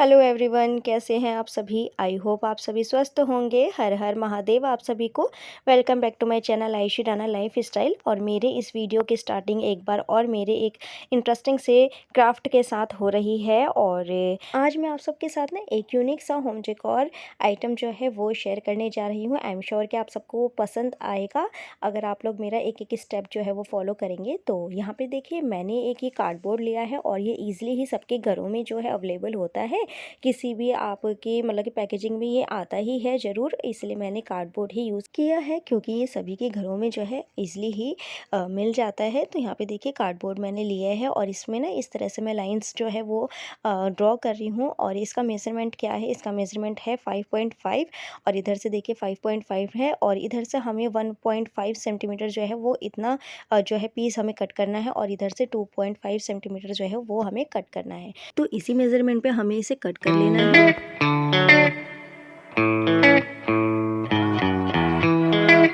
Hello everyone, कैसे हैं आप सभी। आई होप आप सभी स्वस्थ होंगे। हर हर महादेव आप सभी को। Welcome back to my channel Ayushi Rana lifestyle. और मेरे इस वीडियो की स्टार्टिंग एक बार और मेरे एक इंटरेस्टिंग से क्राफ्ट के साथ हो रही है। और आज मैं आप सबके साथ ना एक यूनिक सा होम डेकोर आइटम जो है वो शेयर करने जा रही हूँ। आई एम श्योर कि आप सबको पसंद आएगा अगर आप लोग मेरा एक एक स्टेप जो है वो फॉलो करेंगे। तो यहाँ पे देखिए, मैंने एक ये कार्डबोर्ड लिया है और ये ईजिली ही सबके घरों में जो है अवेलेबल होता है। किसी भी आपकी मतलब कि पैकेजिंग में ये आता ही है ज़रूर, इसलिए मैंने कार्डबोर्ड ही यूज़ किया है क्योंकि ये सभी के घरों में जो है इजीली ही मिल जाता है। तो यहाँ पे देखिए कार्डबोर्ड मैंने लिया है और इसमें ना इस तरह से मैं लाइंस जो है वो ड्रॉ कर रही हूँ। और इसका मेजरमेंट क्या है, इसका मेजरमेंट है 5.5 और इधर से देखिए 5.5 है और इधर से हमें 1.5 सेंटीमीटर जो है वो इतना जो है पीस हमें कट करना है और इधर से 2.5 सेंटीमीटर जो है वो हमें कट करना है। तो इसी मेज़रमेंट पे हमें इसे कट कर लेना है।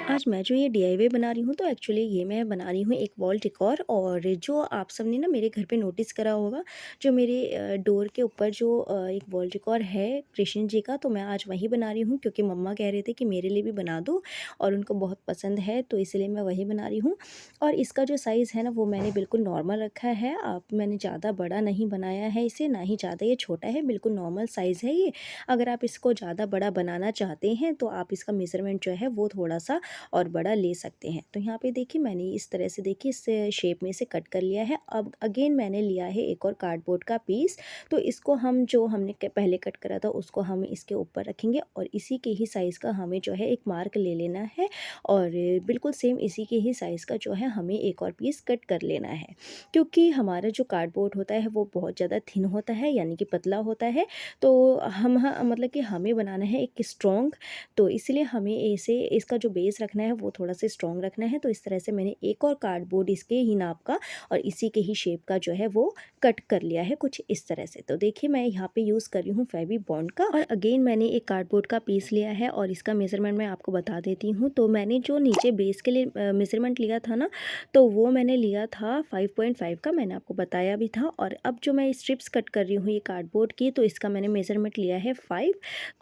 आज मैं जो ये डीआईवाई बना रही हूँ तो एक्चुअली ये मैं बना रही हूँ एक वॉल डेकोर। और जो आप सबने ना मेरे घर पे नोटिस करा होगा, जो मेरे डोर के ऊपर जो एक वॉल डेकोर है कृष्ण जी का, तो मैं आज वही बना रही हूँ क्योंकि मम्मा कह रहे थे कि मेरे लिए भी बना दो और उनको बहुत पसंद है, तो इसलिए मैं वही बना रही हूँ। और इसका जो साइज़ है ना वो मैंने बिल्कुल नॉर्मल रखा है। आप मैंने ज़्यादा बड़ा नहीं बनाया है इसे, ना ही ज़्यादा ये छोटा है, बिल्कुल नॉर्मल साइज़ है ये। अगर आप इसको ज़्यादा बड़ा बनाना चाहते हैं तो आप इसका मेज़रमेंट जो है वो थोड़ा सा और बड़ा ले सकते हैं। तो यहाँ पे देखिए मैंने इस तरह से देखिए इस शेप में से कट कर लिया है। अब अगेन मैंने लिया है एक और कार्डबोर्ड का पीस, तो इसको हम जो हमने पहले कट करा था उसको हम इसके ऊपर रखेंगे और इसी के ही साइज़ का हमें जो है एक मार्क ले लेना है और बिल्कुल सेम इसी के ही साइज़ का जो है हमें एक और पीस कट कर लेना है। क्योंकि हमारा जो कार्डबोर्ड होता है वो बहुत ज़्यादा थिन होता है, यानी कि पतला होता है। तो हम मतलब कि हमें बनाना है एक स्ट्रॉन्ग, तो इसलिए हमें इसे इसका जो बेस रखना है वो थोड़ा सा स्ट्रॉन्ग रखना है। तो इस तरह से मैंने एक और कार्डबोर्ड इसके ही नाप का और इसी के ही शेप का जो है वो कट कर लिया है कुछ इस तरह से। तो देखिए मैं यहाँ पे यूज़ कर रही हूँ फेवी बॉन्ड का। और अगेन मैंने एक कार्डबोर्ड का पीस लिया है और इसका मेज़रमेंट मैं आपको बता देती हूँ। तो मैंने जो नीचे बेस के लिए मेज़रमेंट लिया था ना, तो वो मैंने लिया था 5.5 का, मैंने आपको बताया भी था। और अब जो मैं स्ट्रिप्स कट कर रही हूँ ये कार्डबोर्ड की, तो इसका मैंने मेज़रमेंट लिया है 5।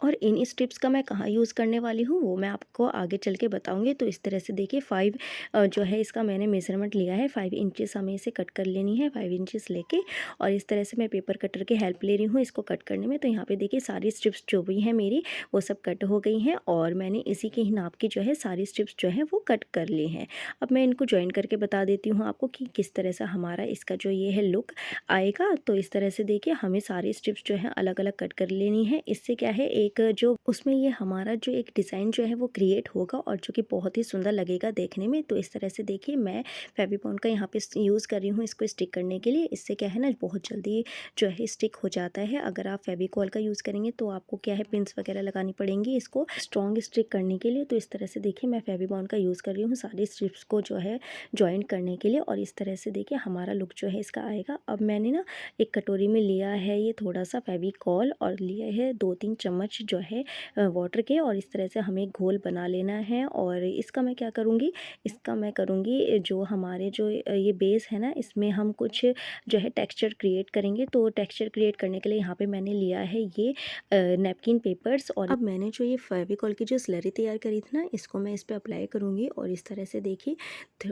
और इन स्ट्रिप्स का मैं कहाँ यूज़ करने वाली हूँ वो मैं आपको आगे चल के बताऊँगी। तो इस तरह से देखिए 5 जो है इसका मैंने मेज़रमेंट लिया है। 5 इंचेस हमें इसे कट कर लेनी है, 5 इंचेस लेके। और इस तरह से मैं पेपर कटर की हेल्प ले रही हूँ इसको कट करने में। तो यहाँ पे देखिए सारी स्ट्रिप्स जो भी हैं मेरी वो सब कट हो गई हैं और मैंने इसी के ही नाप की जो है सारी स्ट्रिप्स जो है वो कट कर ली हैं। अब मैं इनको जॉइन करके बता देती हूँ आपको कि किस तरह से हमारा इसका जो ये है लुक आएगा। तो इस तरह से देखिए हमें सारी स्ट्रिप्स जो है अलग अलग कट कर लेनी है। इससे क्या है, एक जो उसमें ये हमारा जो एक डिज़ाइन जो है वो क्रिएट होगा और जो कि बहुत ही सुंदर लगेगा देखने में। तो इस तरह से देखिए मैं फेविबॉन्ड का यहाँ पे यूज़ कर रही हूँ इसको स्टिक करने के लिए। इससे क्या है ना, बहुत जल्दी जो है स्टिक हो जाता है। अगर आप फेविकॉल का यूज़ करेंगे तो आपको क्या है पिन्स वगैरह लगानी पड़ेंगी इसको स्ट्रॉन्ग स्टिक करने के लिए। तो इस तरह से देखिए मैं फेविबॉन्ड का यूज़ कर रही हूँ सारी स्ट्रिप्स को जो है जॉइन करने के लिए। और इस तरह से देखिए हमारा लुक जो है इसका आएगा। अब मैंने ना एक कटोरी में लिया है ये थोड़ा सा फेविकॉल और लिया है 2-3 चम्मच जो है वाटर के। और इस तरह से हमें घोल बना लेना है। और इसका मैं क्या करूँगी, इसका मैं करूँगी जो हमारे जो ये बेस है ना, इसमें हम कुछ जो है टेक्सचर क्रिएट करेंगे। तो टेक्सचर क्रिएट करने के लिए यहाँ पे मैंने लिया है ये नैपकिन पेपर्स। और अब मैंने जो ये फेविकॉल की जो स्लरी तैयार करी थी ना, इसको मैं इस पर अप्लाई करूँगी। और इस तरह से देखिए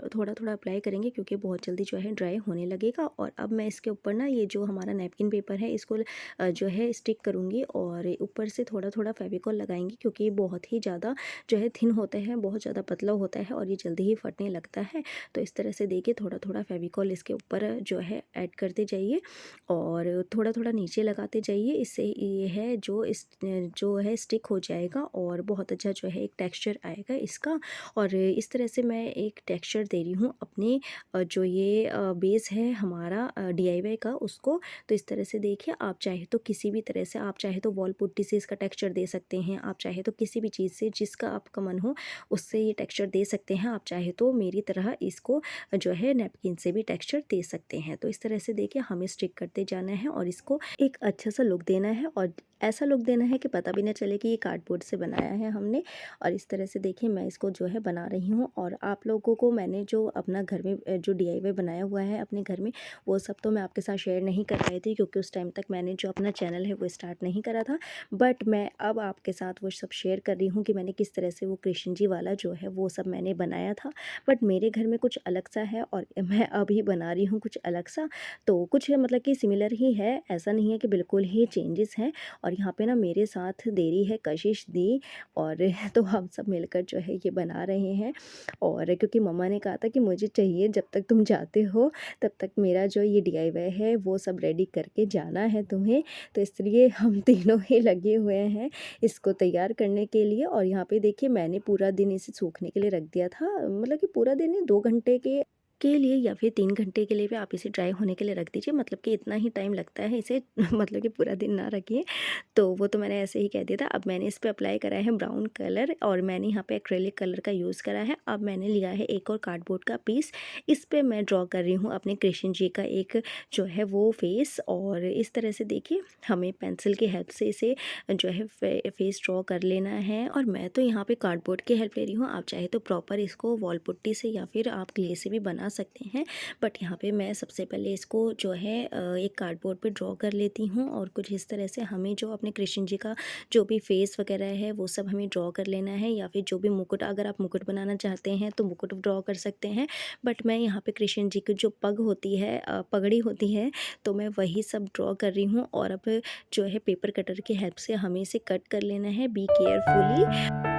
थोड़ा थोड़ा अप्लाई करेंगे क्योंकि बहुत जल्दी जो है ड्राई होने लगेगा। और अब मैं इसके ऊपर ना ये जो हमारा नैपकिन पेपर है इसको जो है स्टिक करूँगी और ऊपर से थोड़ा थोड़ा फेविकॉल लगाएंगे क्योंकि ये बहुत ही ज़्यादा जो है थिन होता है, बहुत ज़्यादा पतला होता है और ये जल्दी ही फटने लगता है। तो इस तरह से देखिए थोड़ा थोड़ा फेविकॉल इसके ऊपर जो है ऐड करते जाइए और थोड़ा थोड़ा नीचे लगाते जाइए। इससे ये है जो है स्टिक हो जाएगा और बहुत अच्छा जो है एक टेक्सचर आएगा इसका। और इस तरह से मैं एक टेक्सचर दे रही हूँ अपने जो ये बेस है हमारा डीआईवाई का उसको। तो इस तरह से देखिए आप चाहे तो किसी भी तरह से, आप चाहे तो वॉल पुट्टी से इसका टेक्सचर दे सकते हैं, आप चाहे तो किसी भी चीज़ से जिसका आपका मन हो उससे ये टेक्सचर दे सकते हैं। आप चाहे तो मेरी तरह इसको जो है नैपकिन से भी टेक्सचर दे सकते हैं। तो इस तरह से देखिए हमें स्टिक करते जाना है और इसको एक अच्छा सा लुक देना है। और ऐसा लुक देना है कि पता भी ना चले कि ये कार्डबोर्ड से बनाया है हमने। और इस तरह से देखिए मैं इसको जो है बना रही हूँ। और आप लोगों को मैंने जो अपना घर में जो डीआईवाई बनाया हुआ है अपने घर में, वो सब तो मैं आपके साथ शेयर नहीं कर पाई थी, क्योंकि उस टाइम तक मैंने जो अपना चैनल है वो स्टार्ट नहीं करा था। बट मैं अब आपके साथ वो सब शेयर कर रही हूँ कि मैंने किस तरह से वो कृष्ण जी वाला जो है वो सब मैंने बनाया था। बट मेरे घर में कुछ अलग सा है और मैं अभी बना रही हूँ कुछ अलग सा। तो कुछ मतलब कि सिमिलर ही है, ऐसा नहीं है कि बिल्कुल ही चेंजेस हैं। और यहाँ पे ना मेरे साथ दे रही है कशिश दी। और तो हम सब मिलकर जो है ये बना रहे हैं। और क्योंकि मम्मा ने कहा था कि मुझे चाहिए जब तक तुम जाते हो तब तक मेरा जो ये डीआईवाई है वो सब रेडी करके जाना है तुम्हें। तो इसलिए हम तीनों ही लगे हुए हैं इसको तैयार करने के लिए। और यहाँ पे देखिए मैंने पूरा दिन इसे सूखने के लिए रख दिया था, मतलब कि पूरा दिन नहीं, 2 घंटे के लिए या फिर 3 घंटे के लिए भी आप इसे ड्राई होने के लिए रख दीजिए। मतलब कि इतना ही टाइम लगता है इसे मतलब कि पूरा दिन ना रखिए। तो वो तो मैंने ऐसे ही कह दिया था। अब मैंने इस पे अप्लाई करा है ब्राउन कलर और मैंने यहाँ पे एक्रेलिक कलर का यूज़ करा है। अब मैंने लिया है एक और कार्डबोर्ड का पीस, इस पे मैं ड्रॉ कर रही हूँ अपने कृष्ण जी का एक जो है वो फेस। और इस तरह से देखिए हमें पेंसिल की हेल्प से इसे जो है फेस ड्रॉ कर लेना है। और मैं तो यहाँ पे कार्डबोर्ड की हेल्प ले रही हूँ, आप चाहे तो प्रॉपर इसको वॉल पुट्टी से या फिर आप क्ले से भी बना सकते हैं। बट यहाँ पे मैं सबसे पहले इसको जो है एक कार्डबोर्ड पे ड्रॉ कर लेती हूँ। और कुछ इस तरह से हमें जो अपने कृष्ण जी का जो भी फेस वगैरह है वो सब हमें ड्रॉ कर लेना है। या फिर जो भी मुकुट, अगर आप मुकुट बनाना चाहते हैं तो मुकुट ड्रॉ कर सकते हैं। बट मैं यहाँ पे कृष्ण जी की जो पग होती है, पगड़ी होती है, तो मैं वही सब ड्रॉ कर रही हूँ। और अब जो है पेपर कटर की हेल्प से हमें इसे कट कर लेना है, बी केयरफुली।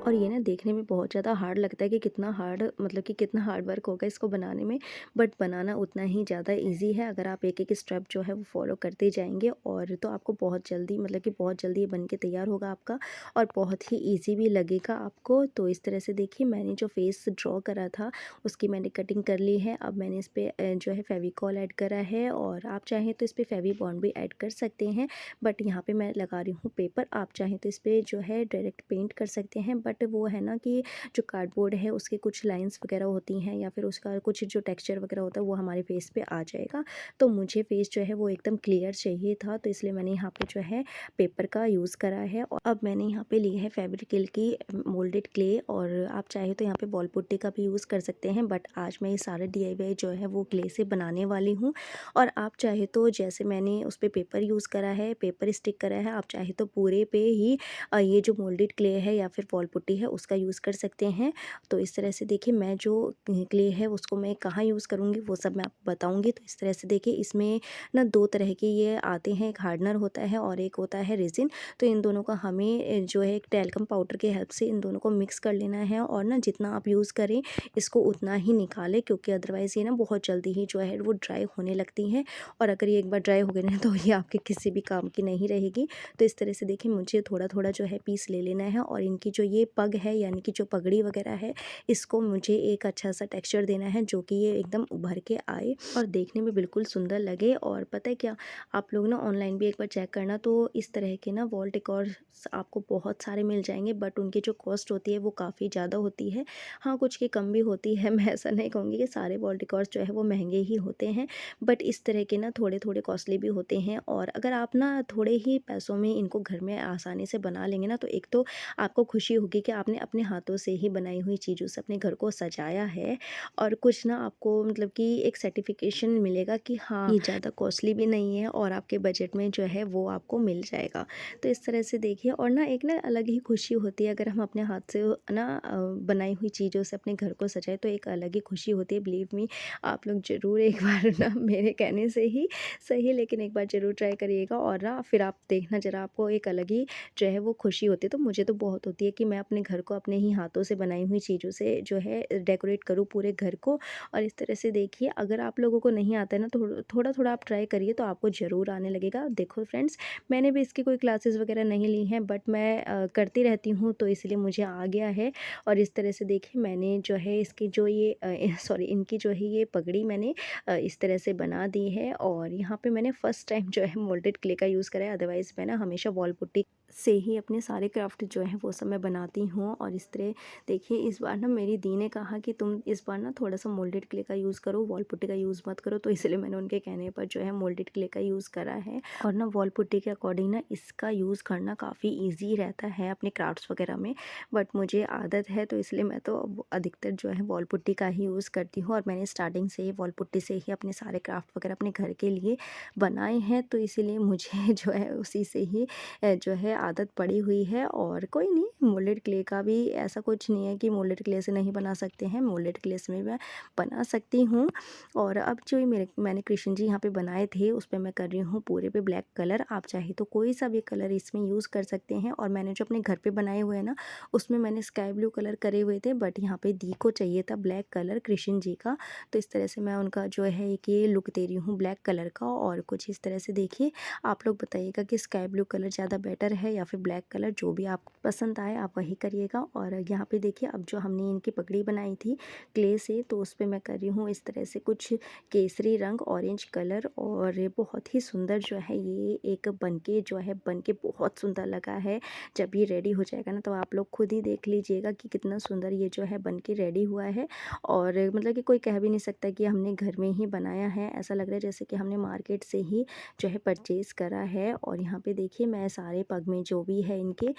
और ये ना देखने में बहुत ज़्यादा हार्ड लगता है कि कितना हार्ड, मतलब कि कितना हार्ड वर्क होगा इसको बनाने में। बट बनाना उतना ही ज़्यादा इजी है अगर आप एक एक स्टेप जो है वो फॉलो करते जाएंगे। और तो आपको बहुत जल्दी, मतलब कि बहुत जल्दी ये बन के तैयार होगा आपका। और बहुत ही ईजी भी लगेगा आपको। तो इस तरह से देखिए मैंने जो फेस ड्रॉ करा था उसकी मैंने कटिंग कर ली है। अब मैंने इस पर जो है फेविकॉल ऐड करा है। और आप चाहें तो इस पर फेवी बॉन्ड भी ऐड कर सकते हैं। बट यहाँ पे मैं लगा रही हूँ पेपर, आप चाहें तो इस पर जो है डायरेक्ट पेंट कर सकते हैं। बट वो है ना कि जो कार्डबोर्ड है उसके कुछ लाइंस वगैरह होती हैं या फिर उसका कुछ जो टेक्सचर वगैरह होता है वो हमारे फेस पे आ जाएगा। तो मुझे फेस जो है वो एकदम क्लियर चाहिए था, तो इसलिए मैंने यहाँ पे जो है पेपर का यूज़ करा है। और अब मैंने यहाँ पे ली है फेविक्रिल की मोल्डेड क्ले। और आप चाहे तो यहाँ पे बॉल पुट्टी का भी यूज़ कर सकते हैं। बट आज मैं ये सारे डीआईवाई जो है वो क्ले से बनाने वाली हूँ। और आप चाहे तो जैसे मैंने उस पर पेपर यूज़ करा है, पेपर स्टिक करा है, आप चाहे तो पूरे पे ही ये जो मोल्डेड क्ले है या फिर वॉल पुट्टी है उसका यूज़ कर सकते हैं। तो इस तरह से देखिए मैं जो क्ले है उसको मैं कहाँ यूज़ करूँगी वो सब मैं आपको बताऊँगी। तो इस तरह से देखिए इसमें ना 2 तरह के ये आते हैं, एक हार्डनर होता है और एक होता है रेज़िन। तो इन दोनों का हमें जो है एक टैल्कम पाउडर की हेल्प से इन दोनों को मिक्स कर लेना है। और ना जितना आप यूज़ करें इसको उतना ही निकालें, क्योंकि अदरवाइज़ ये ना बहुत जल्दी ही जो है वो ड्राई होने लगती हैं। और अगर ये एक बार ड्राई हो गई ना तो ये आपके किसी भी काम की नहीं रहेगी। तो इस तरह से देखिए मुझे थोड़ा-थोड़ा जो है पीस ले लेना है। और इनकी जो ये पग है यानी कि जो पगड़ी वगैरह है इसको मुझे एक अच्छा सा टेक्सचर देना है, जो कि ये एकदम उभर के आए और देखने में बिल्कुल सुंदर लगे। और पता है क्या, आप लोग ना ऑनलाइन भी एक बार चेक करना, तो इस तरह के ना वॉल डेकोर्स आपको बहुत सारे मिल जाएंगे। बट उनकी जो कॉस्ट होती है वो काफ़ी ज़्यादा होती है। हाँ, कुछ की कम भी होती है। मैं ऐसा नहीं कहूँगी कि सारे वॉल डेकोर्स जो है वो महंगे ही होते हैं। बट इस तरह के ना थोड़े थोड़े कॉस्टली भी होते हैं। और अगर आप ना थोड़े ही पैसों में इनको घर में आसानी से बना लेंगे ना, तो एक तो आपको खुशी होगी कि आपने अपने हाथों से ही बनाई हुई चीज़ों से अपने घर को सजाया है। और कुछ ना आपको मतलब कि एक सर्टिफिकेशन मिलेगा कि हाँ, ये ज़्यादा कॉस्टली भी नहीं है और आपके बजट में जो है वो आपको मिल जाएगा। तो इस तरह से देखिए, और ना एक ना अलग ही खुशी होती है अगर हम अपने हाथ से ना बनाई हुई चीज़ों से अपने घर को सजाए, तो एक अलग ही खुशी होती है। बिलीव मी, आप लोग ज़रूर एक बार ना मेरे कहने से ही सही, लेकिन एक बार ज़रूर ट्राई करिएगा। और ना फिर आप देखना ज़रा, आपको एक अलग ही जो है वो खुशी होती है। तो मुझे तो बहुत होती है कि मैं अपने घर को अपने ही हाथों से बनाई हुई चीज़ों से जो है डेकोरेट करूँ पूरे घर को। और इस तरह से देखिए अगर आप लोगों को नहीं आता है ना, तो थोड़ा थोड़ा आप ट्राई करिए तो आपको ज़रूर आने लगेगा। देखो फ्रेंड्स, मैंने भी इसकी कोई क्लासेस वगैरह नहीं ली हैं, बट मैं करती रहती हूँ तो इसलिए मुझे आ गया है। और इस तरह से देखिए मैंने जो है इसकी जो ये सॉरी इनकी जो है ये पगड़ी मैंने इस तरह से बना दी है। और यहाँ पे मैंने फ़र्स्ट टाइम जो है मोल्डेड क्ले का यूज़ करा है, अदरवाइज़ मैं ना हमेशा वॉल पुट्टी से ही अपने सारे क्राफ्ट जो हैं वो सब मैं बनाती हूँ। और इस तरह देखिए, इस बार ना मेरी दी ने कहा कि तुम इस बार ना थोड़ा-सा मोल्डेड क्ले का यूज़ करो, वॉल पुट्टी का यूज़ मत करो, तो इसलिए मैंने उनके कहने पर जो है मोल्डेड क्ले का यूज़ करा है। और ना वॉल पुट्टी के अकॉर्डिंग ना इसका यूज़ करना काफ़ी ईज़ी रहता है अपने क्राफ्ट्स वगैरह में, बट मुझे आदत है तो इसलिए मैं तो अब अधिकतर जो है वॉल पुट्टी का ही यूज़ करती हूँ। और मैंने स्टार्टिंग से ही वॉल पुट्टी से ही अपने सारे क्राफ्ट वगैरह अपने घर के लिए बनाए हैं, तो इसीलिए मुझे जो है उसी से ही जो है आदत पड़ी हुई है। और कोई नहीं, मोल्डेड क्ले का भी ऐसा कुछ नहीं है कि मोल्डेड क्ले से नहीं बना सकते हैं, मोल्डेड क्ले से मैं बना सकती हूँ। और अब जो ये मैंने कृष्ण जी यहाँ पे बनाए थे उस पे मैं कर रही हूँ पूरे पे ब्लैक कलर। आप चाहे तो कोई सा भी कलर इसमें यूज़ कर सकते हैं। और मैंने जो अपने घर पे बनाए हुए हैं ना, उसमें मैंने स्काई ब्लू कलर करे हुए थे, बट यहाँ पे दी को चाहिए था ब्लैक कलर कृष्ण जी का, तो इस तरह से मैं उनका जो है एक ये लुक दे रही हूँ ब्लैक कलर का। और कुछ इस तरह से देखिए, आप लोग बताइएगा कि स्काई ब्लू कलर ज़्यादा बेटर है या फिर ब्लैक कलर, जो भी आपको पसंद आए आप वही करिएगा। और यहाँ पे देखिए, अब जो हमने इनकी पगड़ी बनाई थी क्ले से, तो उस पे मैं कर रही हूँ इस तरह से कुछ केसरी रंग ऑरेंज कलर। और ये बहुत ही सुंदर जो है ये एक बनके बहुत सुंदर लगा है। जब ये रेडी हो जाएगा ना, तो आप लोग खुद ही देख लीजिएगा कि कितना सुंदर ये जो है बनके रेडी हुआ है। और मतलब कि कोई कह भी नहीं सकता कि हमने घर में ही बनाया है, ऐसा लग रहा है जैसे कि हमने मार्केट से ही जो है परचेज़ करा है। और यहाँ पे देखिए, मैं सारे पग में जो भी है इनके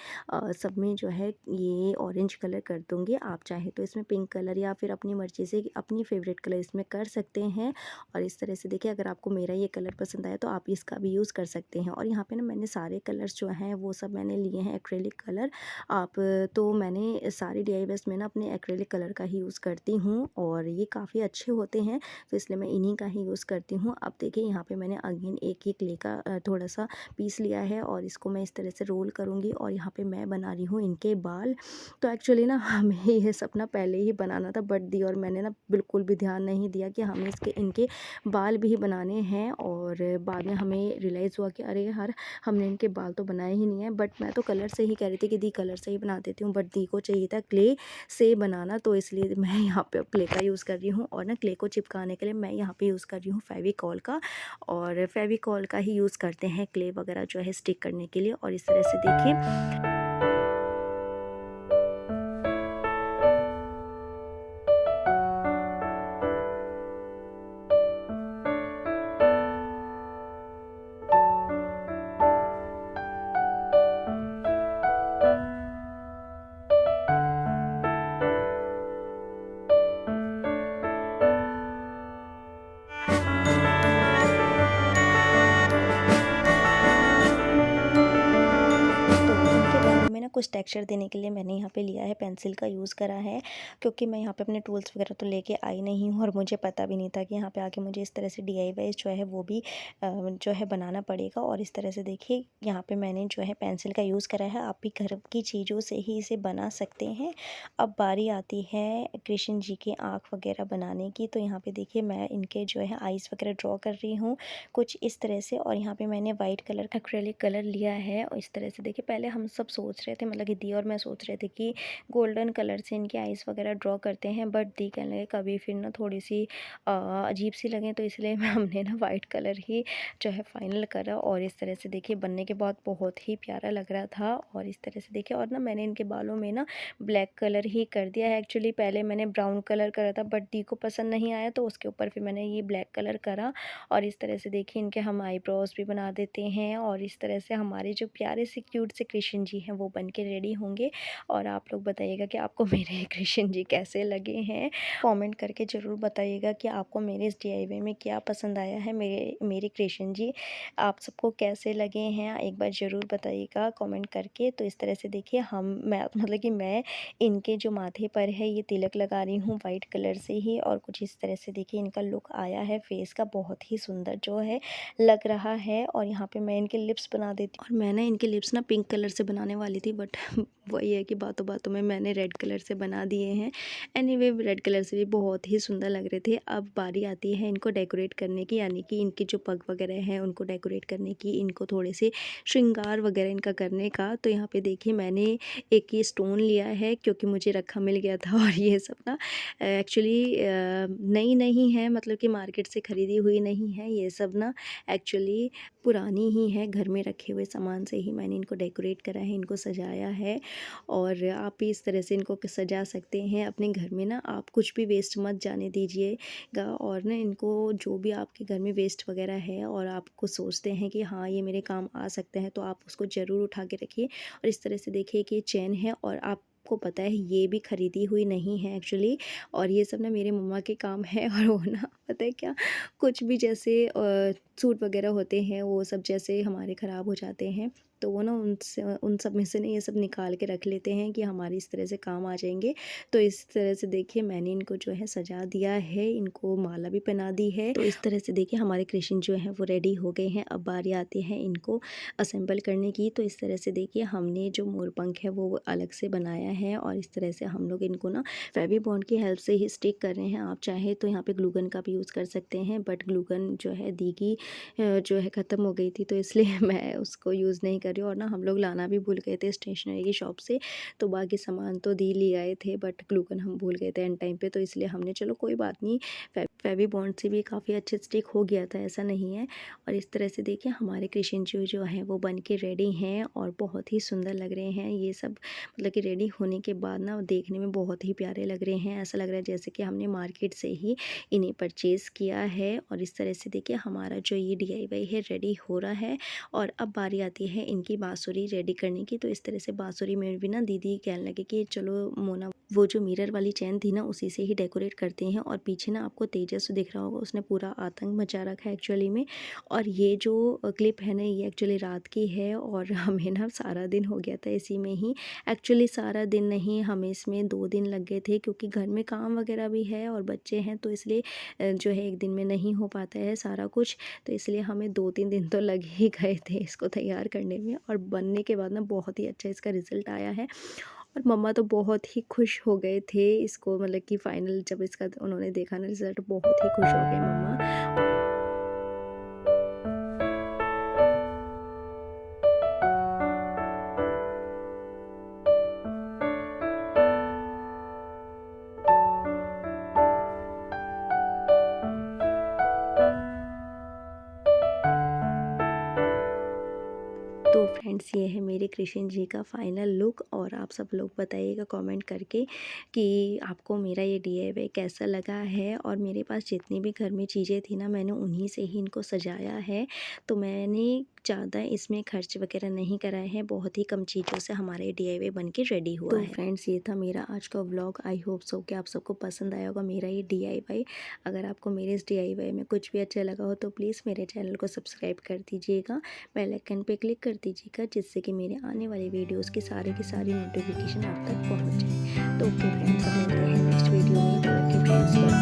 सब में जो है ये ऑरेंज कलर कर दूँगी। आप चाहे तो इसमें पिंक कलर या फिर अपनी मर्ज़ी से अपनी फ़ेवरेट कलर इसमें कर सकते हैं। और इस तरह से देखिए, अगर आपको मेरा ये कलर पसंद आया तो आप इसका भी यूज़ कर सकते हैं। और यहाँ पे ना मैंने सारे कलर्स जो हैं वो सब मैंने लिए हैं एक्रेलिक कलर। आप तो मैंने सारी डीआईवाईज़ में ना अपने एक्रेलिक कलर का ही यूज़ करती हूँ, और ये काफ़ी अच्छे होते हैं, तो इसलिए मैं इन्हीं का ही यूज़ करती हूँ। अब देखिए, यहाँ पे मैंने अगेन एक ही क्ले का थोड़ा-सा पीस लिया है, और इसको मैं इस तरह से रोल करूँगी। और यहाँ पे मैं बना रही हूँ इनके बाल। तो एक्चुअली ना हमें ये सपना पहले ही बनाना था, बट दी और मैंने ना बिल्कुल भी ध्यान नहीं दिया कि हमें इसके इनके बाल भी बनाने हैं। और बाद में हमें रियलाइज़ हुआ कि अरे यार, हमने इनके बाल तो बनाए ही नहीं है। बट मैं तो कलर से ही कह रही थी कि दी कलर से ही बना देती हूँ, बट दी को चाहिए था क्ले से बनाना, तो इसलिए मैं यहाँ पे क्ले का यूज़ कर रही हूँ। और ना क्ले को चिपकाने के लिए मैं यहाँ पे यूज़ कर रही हूँ फेविकॉल का। और फेविकॉल का ही यूज़ करते हैं क्ले वगैरह जो है स्टिक करने के लिए। और इस तरह से देखिए, तो इनके बालों में ना कुछ टेक्सचर देने के लिए मैंने यहाँ पे लिया है पेंसिल का यूज़ करा है, क्योंकि मैं यहाँ पे अपने टूल्स वगैरह तो लेके आई नहीं हूँ, और मुझे पता भी नहीं था कि यहाँ पे आके मुझे इस तरह से डीआईवाई जो है वो भी जो है बनाना पड़ेगा। और इस तरह से देखिए, यहाँ पे मैंने जो है पेंसिल का यूज़ करा है, आप भी घर की चीज़ों से ही इसे बना सकते हैं। अब बारी आती है कृष्ण जी की आँख वगैरह बनाने की। तो यहाँ पे देखिए, मैं इनके जो है आइज़ वगैरह ड्रॉ कर रही हूँ कुछ इस तरह से। और यहाँ पे मैंने वाइट कलर का एक्रेलिक कलर लिया है। और इस तरह से देखिए, पहले हम सब सोच रहे थे, मतलब कि दी और मैं सोच रहे थे कि गोल्डन कलर से इनकी आइज़ वगैरह ड्रॉ करते हैं, बट दी कहने लगे कभी फिर ना थोड़ी सी अजीब सी लगे, तो इसलिए हमने ना वाइट कलर ही जो है फाइनल करा। और इस तरह से देखिए, बनने के बाद बहुत ही प्यारा लग रहा था। और इस तरह से देखिए, और ना मैंने इनके बालों में ना ब्लैक कलर ही कर दिया है। एक्चुअली पहले मैंने ब्राउन कलर करा था, बट दी को पसंद नहीं आया, तो उसके ऊपर फिर मैंने ये ब्लैक कलर करा। और इस तरह से देखिए, इनके हम आईब्रोज भी बना देते हैं। और इस तरह से हमारे जो प्यारे से क्यूट से कृष्ण जी हैं वो बन के रेडी होंगे। और आप लोग बताइएगा कि आपको मेरे कृष्ण जी कैसे लगे हैं, कमेंट करके ज़रूर बताइएगा कि आपको मेरे इस डीआईवाई में क्या पसंद आया है, मेरे मेरे कृष्ण जी आप सबको कैसे लगे हैं, एक बार ज़रूर बताइएगा कमेंट करके। तो इस तरह से देखिए, मैं मतलब कि मैं इनके जो माथे पर है ये तिलक लगा रही हूँ वाइट कलर से ही। और कुछ इस तरह से देखिए, इनका लुक आया है फेस का, बहुत ही सुंदर जो है लग रहा है। और यहाँ पे मैं इनके लिप्स बना देती हूँ, और मैं ना इनके लिप्स ना पिंक कलर से बनाने वाली थी, बट बट वही है कि बातों-बातों में मैंने रेड कलर से बना दिए हैं। एनीवे रेड कलर से भी बहुत ही सुंदर लग रहे थे। अब बारी आती है इनको डेकोरेट करने की, यानी कि इनकी जो पग वगैरह हैं उनको डेकोरेट करने की, इनको थोड़े से श्रृंगार वगैरह इनका करने का। तो यहाँ पे देखिए मैंने एक ये स्टोन लिया है क्योंकि मुझे रखा मिल गया था और ये सब ना एक्चुअली नई नहीं है, मतलब कि मार्केट से ख़रीदी हुई नहीं है। ये सब ना एक्चुअली पुरानी ही है, घर में रखे हुए सामान से ही मैंने इनको डेकोरेट करा है, इनको सजाया है। और आप भी इस तरह से इनको सजा सकते हैं अपने घर में ना। आप कुछ भी वेस्ट मत जाने दीजिएगा, और ना इनको जो भी आपके घर में वेस्ट वगैरह है और आपको सोचते हैं कि हाँ ये मेरे काम आ सकते हैं, तो आप उसको ज़रूर उठा के रखिए। और इस तरह से देखिए कि ये चेन है और आपको पता है ये भी ख़रीदी हुई नहीं है एक्चुअली, और ये सब ना मेरे मम्मा के काम है। और वो ना पता है क्या, कुछ भी जैसे सूट वगैरह होते हैं वो सब जैसे हमारे ख़राब हो जाते हैं, तो वो ना उनसे उन सब में से ना ये सब निकाल के रख लेते हैं कि हमारी इस तरह से काम आ जाएंगे। तो इस तरह से देखिए मैंने इनको जो है सजा दिया है, इनको माला भी पहना दी है। तो इस तरह से देखिए हमारे कृष्ण जो हैं वो रेडी हो गए हैं। अब बारी आती है इनको असेंबल करने की। तो इस तरह से देखिए हमने जो मोर पंख है वो अलग से बनाया है, और इस तरह से हम लोग इनको ना फेवी बॉन्ड की हेल्प से ही स्टिक कर रहे हैं। आप चाहे तो यहाँ पे ग्लूगन का भी यूज़ कर सकते हैं, बट ग्लूगन जो है दीगी जो है ख़त्म हो गई थी, तो इसलिए मैं उसको यूज़ नहीं कर रही हूँ। और ना हम लोग लाना भी भूल गए थे स्टेशनरी की शॉप से, तो बाकी सामान तो दी ले आए थे, बट ग्लूगन हम भूल गए थे एंड टाइम पे, तो इसलिए हमने चलो कोई बात नहीं, फेवी बॉन्ड से भी काफ़ी अच्छे स्टिक हो गया था, ऐसा नहीं है। और इस तरह से देखिए हमारे कृष्ण जी जो हैं वो बन के रेडी हैं और बहुत ही सुंदर लग रहे हैं। ये सब मतलब कि रेडी होने के बाद ना देखने में बहुत ही प्यारे लग रहे हैं, ऐसा लग रहा है जैसे कि हमने मार्केट से ही इन्हें परचेज़ किया है। और इस तरह से देखिए हमारा जो ये DIY है रेडी हो रहा है। और अब बारी आती है इनकी बाँसुरी रेडी करने की। तो इस तरह से बाँसुरी में भी ना दीदी कहने लगे कि चलो मोना वो जो मिरर वाली चैन थी ना उसी से ही डेकोरेट करते हैं। और पीछे ना आपको तेजस दिख रहा होगा, उसने पूरा आतंक मचा रखा है एक्चुअली में। और ये जो क्लिप है ना ये एक्चुअली रात की है, और हमें ना सारा दिन हो गया था इसी में ही। एक्चुअली सारा दिन नहीं, हमें इसमें 2 दिन लग गए थे, क्योंकि घर में काम वगैरह भी है और बच्चे हैं, तो इसलिए जो है एक दिन में नहीं हो पाता है सारा कुछ। तो इसलिए हमें 2-3 दिन तो लग ही गए थे इसको तैयार करने में। और बनने के बाद ना बहुत ही अच्छा इसका रिज़ल्ट आया है, और मम्मा तो बहुत ही खुश हो गए थे इसको, मतलब कि फाइनल जब इसका उन्होंने देखा ना रिज़ल्ट, बहुत ही खुश हो गए मम्मा। तो फ्रेंड्स ये है मेरे कृष्ण जी का फाइनल लुक, और आप सब लोग बताइएगा कमेंट करके कि आपको मेरा ये DIY कैसा लगा है। और मेरे पास जितनी भी घर में चीज़ें थी ना मैंने उन्हीं से ही इनको सजाया है, तो मैंने ज़्यादा इसमें खर्च वगैरह नहीं कराए हैं, बहुत ही कम चीज़ों से हमारा ये DIY बन के रेडी हुआ है। तो फ्रेंड्स ये था मेरा आज का व्लॉग। आई होप सो कि आप सबको पसंद आया होगा मेरा ये DIY। अगर आपको मेरे इस DIY में कुछ भी अच्छा लगा हो तो प्लीज़ मेरे चैनल को सब्सक्राइब कर दीजिएगा, बेल आइकन पे क्लिक कर दीजिएगा, जिससे कि मेरे आने वाले वीडियोस की सारी नोटिफिकेशन आप तक पहुंच जाए। तो ओके फ्रेंड्स, अब मिलते हैं नेक्स्ट वीडियो में। तो ओके फ्रेंड्स।